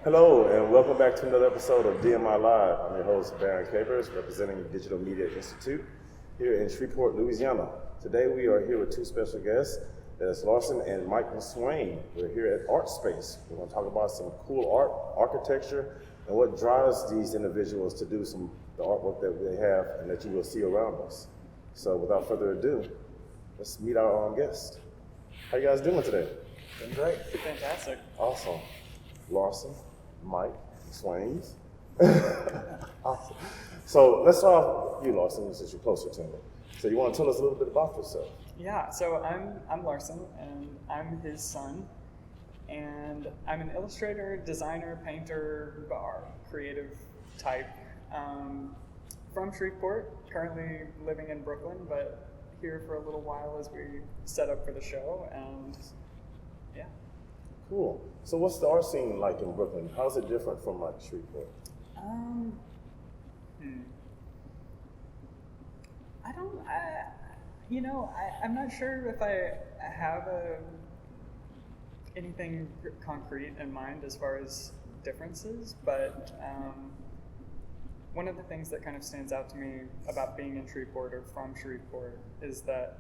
Hello, and welcome back to another episode of DMI Live. I'm your host, Baron Capers, representing the Digital Media Institute here in Shreveport, Louisiana. Today we are here with two special guests. That's Larsson and Mike McSwain. We're here at Artspace. We're going to talk about some cool art, architecture, and what drives these individuals to do the artwork that they have and that you will see around us. So without further ado, let's meet our guest. How you guys doing today? Doing great. Fantastic. Awesome. Larsson, Mike, McSwain. Awesome. So let's start off with you, Larsson, since you're closer to me. So you want to tell us a little bit about yourself? Yeah, so I'm Larsson, and I'm his son, and I'm an illustrator, designer, painter, creative type from Shreveport, currently living in Brooklyn, but here for a little while as we set up for the show, and yeah. Cool. So what's the art scene like in Brooklyn? How's it different from like Shreveport? I'm not sure if I have anything concrete in mind as far as differences, but one of the things that kind of stands out to me about being in Shreveport or from Shreveport is that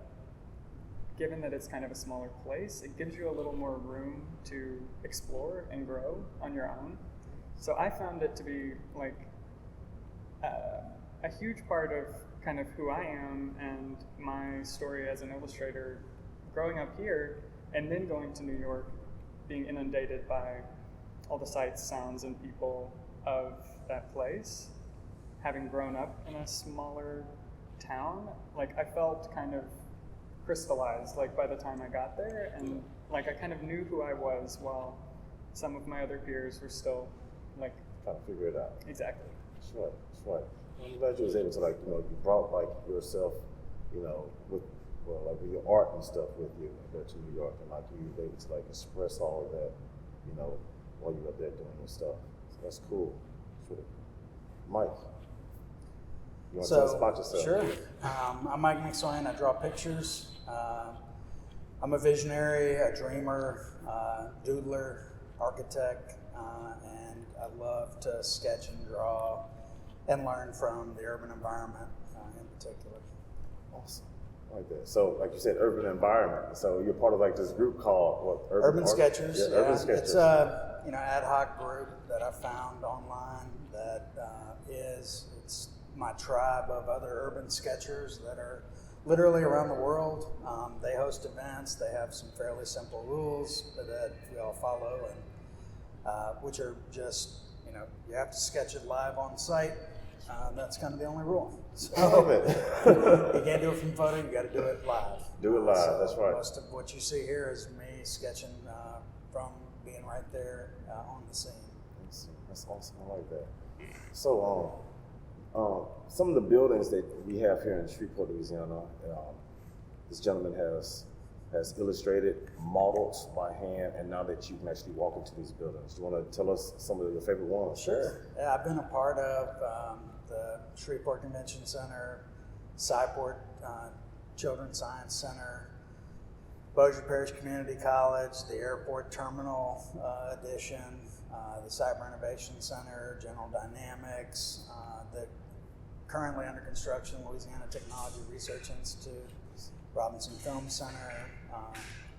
given that it's kind of a smaller place, it gives you a little more room to explore and grow on your own. So I found it to be like a huge part of kind of who I am and my story as an illustrator growing up here and then going to New York, being inundated by all the sights, sounds, and people of that place. Having grown up in a smaller town, like I felt kind of crystallized like by the time I got there, and like I kind of knew who I was while some of my other peers were still like trying to figure it out. Exactly. That's right. I'm glad you was able to you brought like yourself, with your art and stuff with you there to New York, and like you were able to like express all of that, while you were up there doing your stuff. So that's cool. Sure. Mike, you want to tell us about yourself? Sure. I'm Mike McSwain. I draw pictures. I'm a visionary, a dreamer, doodler, architect, and I love to sketch and draw and learn from the urban environment in particular. Awesome. I like that. So, like you said, urban environment. So you're part of like this group called what? Urban Sketchers. Yeah, Urban Sketchers. It's a ad hoc group that I found online that it's my tribe of other urban sketchers that are literally around the world. They host events. They have some fairly simple rules that we all follow, and which are just, you have to sketch it live on site. That's kind of the only rule. So, I love it. You can't do it from photo. You got to do it live. Do it live. So that's right. Most of what you see here is me sketching from being right there on the scene. That's awesome. I like that. So, some of the buildings that we have here in Shreveport, Louisiana, this gentleman has illustrated, modeled by hand, and now that you can actually walk into these buildings. Do you want to tell us some of your favorite ones? Sure. Yeah, I've been a part of the Shreveport Convention Center, Cyport Children's Science Center, Bossier Parish Community College, the Airport Terminal Edition, the Site Renovation Center, General Dynamics, the currently under construction Louisiana Technology Research Institute, Robinson Film Center,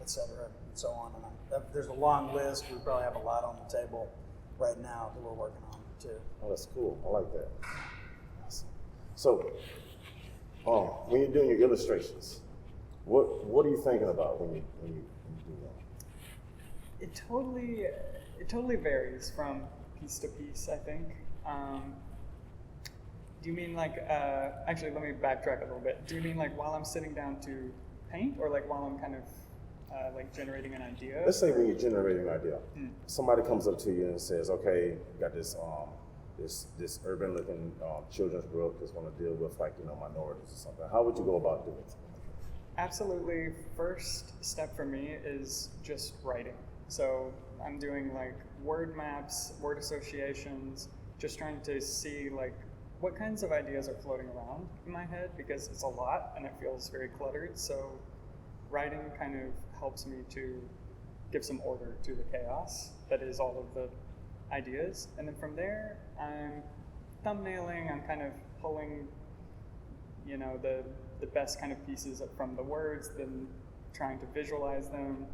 et cetera, and so on. And there's a long list. We probably have a lot on the table right now that we're working on too. Oh, that's cool. I like that. Awesome. So, when you're doing your illustrations, what are you thinking about when you do that? It totally varies from piece to piece, I think. Do you mean like, actually let me backtrack a little bit. Do you mean like while I'm sitting down to paint, or like while I'm kind of like generating an idea? Let's say when you're generating an idea, somebody comes up to you and says, okay, you got this this urban looking children's book that's going to deal with like, minorities or something. How would you go about doing it? Absolutely. First step for me is just writing. So I'm doing like word maps, word associations, just trying to see like what kinds of ideas are floating around in my head, because it's a lot and it feels very cluttered. So writing kind of helps me to give some order to the chaos that is all of the ideas, and then from there I'm thumbnailing, I'm kind of pulling, you know, the best kind of pieces from the words, then trying to visualize them,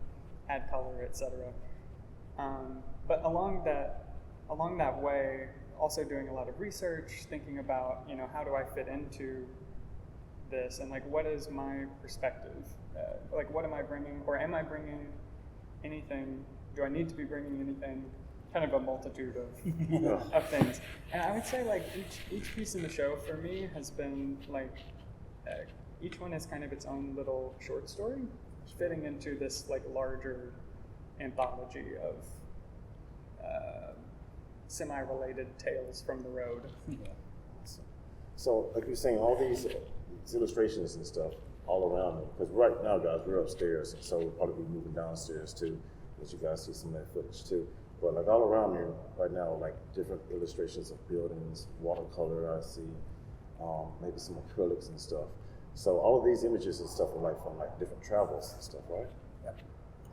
add color, etc. But along that way, also doing a lot of research, thinking about, you know, how do I fit into this, and like, what is my perspective? Like, what am I bringing, or am I bringing anything? Do I need to be bringing anything? Kind of a multitude of things. And I would say, like, each piece in the show for me has been like, each one is kind of its own little short story, fitting into this like larger anthology of semi-related tales from the road. So, like you're saying, all these illustrations and stuff all around me, because right now, guys, we're upstairs, so we'll probably be moving downstairs too, let you guys see some of that footage too. But like all around me right now, like different illustrations of buildings, watercolor, I see, maybe some acrylics and stuff. So all of these images and stuff are like from like different travels and stuff, right? Yep.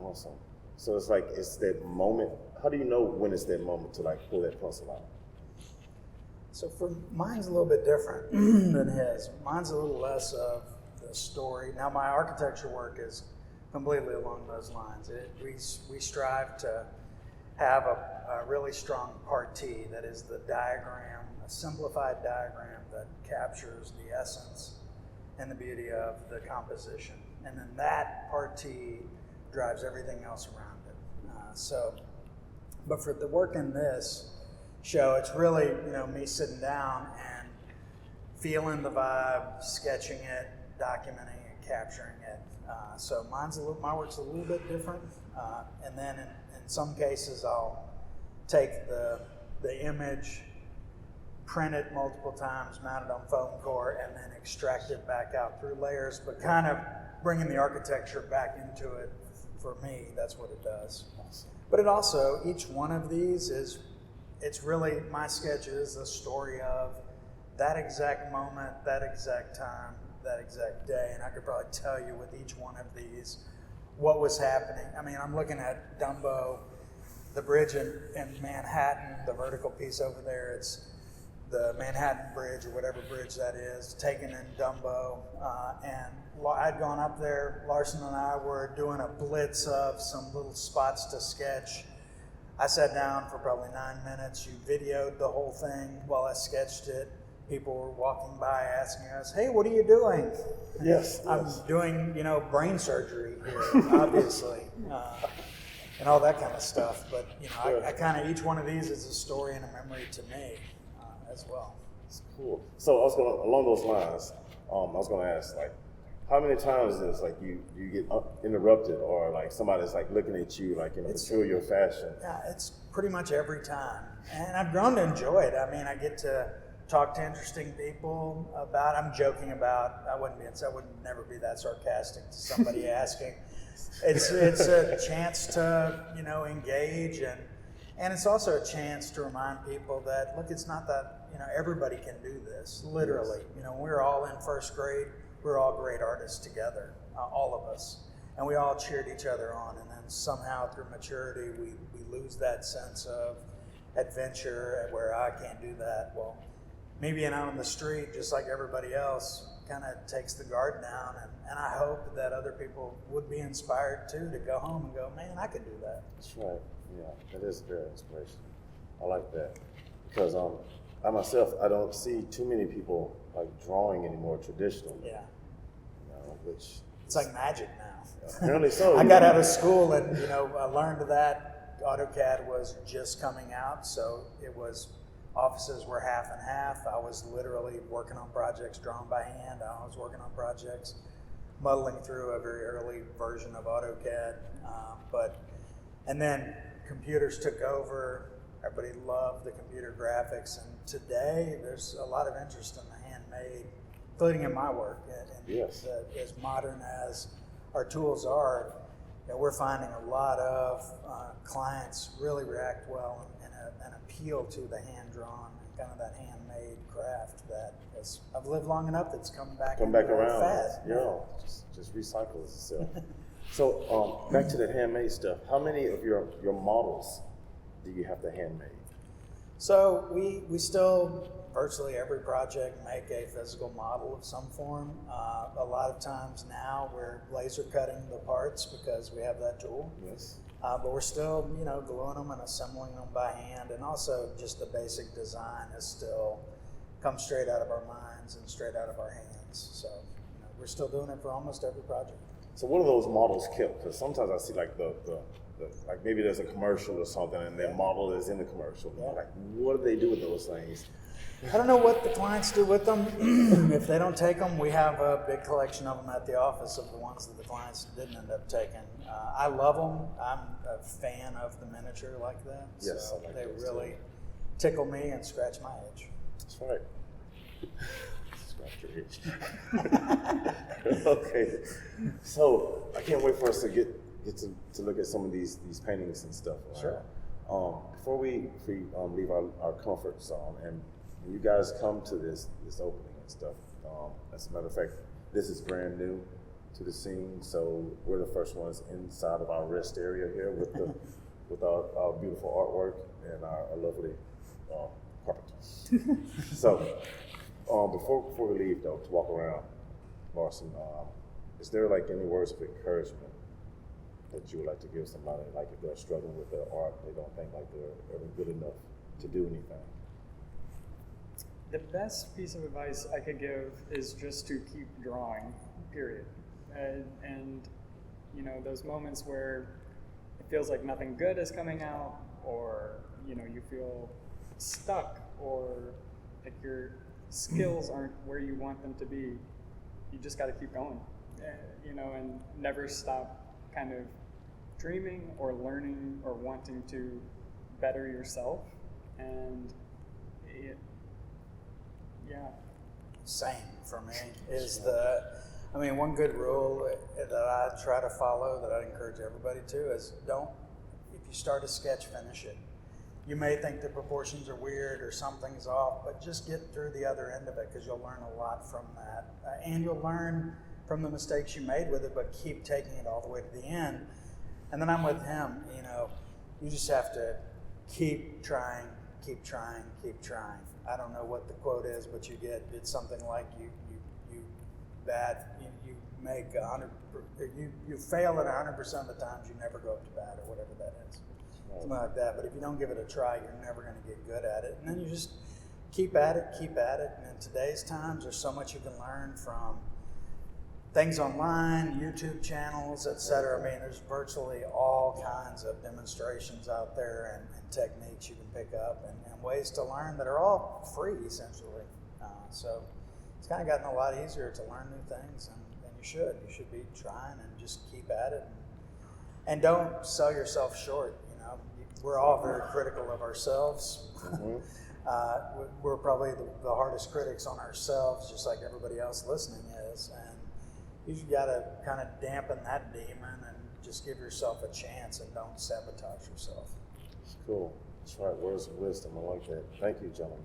Awesome. So it's like, it's that moment. How do you know when it's that moment to like pull that pencil out? So for mine's a little bit different than his. Mine's a little less of the story. Now my architecture work is completely along those lines. We strive to have a really strong part T, that is the diagram, a simplified diagram that captures the essence and the beauty of the composition. And then that part T drives everything else around it. But for the work in this show, it's really, you know, me sitting down and feeling the vibe, sketching it, documenting it, capturing it. So my work's a little bit different. And then in some cases, I'll take the image, print it multiple times, mount it on foam core, and then extract it back out through layers, but kind of bringing the architecture back into it. For me, that's what it does. But it also, each one of these it's really, my sketch is the story of that exact moment, that exact time, that exact day. And I could probably tell you with each one of these what was happening. I mean, I'm looking at Dumbo, the bridge in Manhattan, the vertical piece over there. It's the Manhattan Bridge, or whatever bridge that is, taken in Dumbo. And I'd gone up there, Larsson and I were doing a blitz of some little spots to sketch. I sat down for probably 9 minutes. You videoed the whole thing while I sketched it. People were walking by asking us, "Hey, what are you doing?" Yes. I'm doing, you know, brain surgery here, obviously, and all that kind of stuff. But, you know, I kind of, each one of these is a story and a memory to me as well. It's cool. So I was going along those lines. I was going to ask, like, how many times is this, like, you get interrupted, or like somebody's like looking at you like in a peculiar fashion? Yeah, it's pretty much every time, and I've grown to enjoy it. I mean, I get to talk to interesting people about. I'm joking about. I would never be that sarcastic to somebody asking. It's a chance to, you know, engage, and it's also a chance to remind people that, look, it's not that, you know, everybody can do this. Literally, you know, we're all in first grade. We're all great artists together, all of us, and we all cheered each other on. And then somehow through maturity, we lose that sense of adventure where I can't do that. Well, me being out on the street, just like everybody else, kind of takes the guard down, and I hope that other people would be inspired too to go home and go, man, I could do that. That's right. Yeah, that is very inspirational. I like that, because I myself, I don't see too many people like drawing anymore traditionally. Yeah. You know, which it's like magic now. Apparently so. I got out of school and, you know, I learned that AutoCAD was just coming out, so it was, offices were half and half. I was literally working on projects drawn by hand. I was working on projects muddling through a very early version of AutoCAD. And then computers took over. Everybody loved the computer graphics, and today there's a lot of interest in the handmade, including in my work. And yes. As modern as our tools are, you know, we're finding a lot of clients really react well and appeal to the hand-drawn, kind of that handmade craft that has, I've lived long enough that's come back around. fast. Yeah, just recycles itself. So back to that handmade stuff. How many of your models do you have to handmade? So we still, virtually every project, make a physical model of some form. A lot of times now we're laser cutting the parts because we have that tool. Yes. But we're still, gluing them and assembling them by hand, and also just the basic design is still comes straight out of our minds and straight out of our hands. So we're still doing it for almost every project. So what are those models kept? Because sometimes I see like the like maybe there's a commercial or something and their model is in the commercial. Yeah. Like what do they do with those things? I don't know what the clients do with them. If they don't take them, we have a big collection of them at the office of the ones that the clients didn't end up taking. I love them. I'm a fan of the miniature like that. Yes, so I like they those really too. tickle me and scratch my itch. That's right. Scratch your itch. Okay. So I can't wait for us to get to look at some of these paintings and stuff. Right? Sure. Before we leave our comfort zone, and when you guys come to this opening and stuff, as a matter of fact, this is brand new to the scene, so we're the first ones inside of our rest area here with our beautiful artwork and our lovely carpet. So before we leave though, to walk around, Larsson, is there like any words of encouragement that you would like to give somebody, like if they're struggling with their art, they don't think like they're ever good enough to do anything? The best piece of advice I could give is just to keep drawing, period. And those moments where it feels like nothing good is coming out, or you feel stuck, or like your skills aren't where you want them to be, you just got to keep going, and never stop kind of dreaming or learning or wanting to better yourself. And Same for me is one good rule that I try to follow, that I encourage everybody to, is if you start a sketch, finish it. You may think the proportions are weird or something's off, but just get through the other end of it, because you'll learn a lot from that. And you'll learn from the mistakes you made with it, but keep taking it all the way to the end. And then I'm with him, you just have to keep trying, keep trying, keep trying. I don't know what the quote is, but it's something like you make 100, you fail at 100% of the times, you never go up to bat, or whatever that is. Something like that. But if you don't give it a try, you're never going to get good at it. And then you just keep at it. And in today's times, there's so much you can learn from things online, YouTube channels, etc. There's virtually all kinds of demonstrations out there and techniques you can pick up and ways to learn that are all free, essentially. So it's kind of gotten a lot easier to learn new things, and you should be trying and just keep at it. And don't sell yourself short. We're all very critical of ourselves. Mm-hmm. We're probably the hardest critics on ourselves, just like everybody else listening is. And you got to kind of dampen that demon and just give yourself a chance, and don't sabotage yourself. That's cool. That's right. Words of wisdom. I like that. Thank you, gentlemen.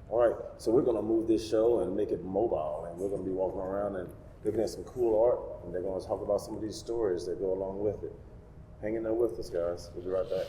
All right. So we're going to move this show and make it mobile, and we're going to be walking around and looking at some cool art, and they're going to talk about some of these stories that go along with it. Hang in there with us, guys. We'll be right back.